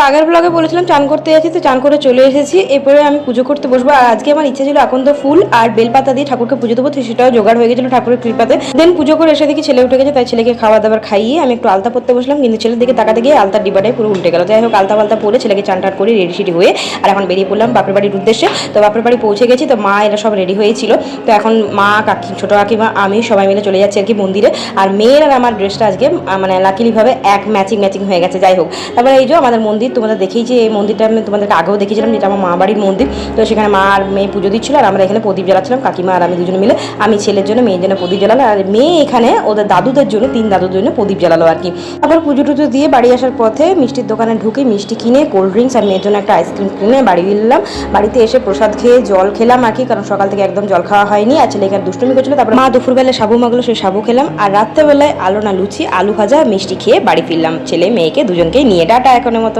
আগের ব্লগে বলেছিলাম চান করতে যাচ্ছি, তো চান করে চলে এসেছি। এরপরে আমি পুজো করতে বসবো। আর আজকে আমার ইচ্ছা ছিল আকন্দ ফুল আর বেলপাতা দিয়ে ঠাকুরকে পুজো দেবো, তো সেটাও জোগাড় হয়ে গেছিলো ঠাকুরের কৃপাতে। দেন পুজো করে এসে দেখি ছেলে উঠে গেছে, তাই ছেলেকে খাওয়া দাবার খাইয়ে আমি একটু আলতা পরতে বসলাম, কিন্তু ছেলের দিকে তাকাতে গিয়ে আলতার ডিবাটাই পুরো উল্টে গেল। যাই হোক আলতা পালতা পরে ছেলেকে চান টান করে রেডি সেডি হয়ে আর এখন বেরিয়ে পড়লাম বাপের বাড়ির উদ্দেশ্যে। তো বাপের বাড়ি পৌঁছে গেছি, তো মা এরা সব রেডি হয়েছিল। তো এখন মা, কাকি, ছোটো কাকিমা, আমি সবাই মিলে চলে যাচ্ছি আর কি মন্দিরে। আর মেয়ের আর আমার ড্রেসটা আজকে মানে লাকিলিভাবে এক ম্যাচিং হয়ে গেছে। যাই হোক, তারপরে এই যে আমাদের মন্দির তোমাদের দেখেইছি, এই মন্দিরটা আমি তোমাদেরকে আগেও দেখিয়েছিলাম, যেটা আমার মা বাড়ির মন্দির। তো সেখানে মা আর মেয়ে পুজো দিচ্ছিল আর আমরা এখানে প্রদীপ জ্বালাচ্ছিলাম, কাকিমা আর আমি দুজনে মিলে। আমি ছেলের জন্য, মেয়ের জন্য প্রদীপ জ্বালালো, আর মেয়ে এখানে ওদের দাদুদের জন্য, 3 দাদুদের জন্য প্রদীপ জ্বালালো আর কি। তারপর পুজো টুজো দিয়ে বাড়ি আসার পথে মিষ্টির দোকানে ঢুকে মিষ্টি কিনে, কোল্ড ড্রিঙ্কস আর মেয়ের জন্য একটা আইসক্রিম কিনে বাড়ি এলাম। বাড়িতে এসে প্রসাদ খেয়ে জল খেলাম আর কি, কারণ সকাল থেকে একদম জল খাওয়া হয়নি। আর ছেলে এখানে দুষ্টুমি করছিল। তারপর মা দুপুরবেলায় সাবু মাগলো, সেই সাবু খেলাম। আর রাত্রেবেলায় আলু না লুচি, আলু ভাজা, মিষ্টি খেয়ে বাড়ি ফিরলাম, ছেলে মেয়েকে দুজনকেই নিয়ে। টাটা এখনের মতো।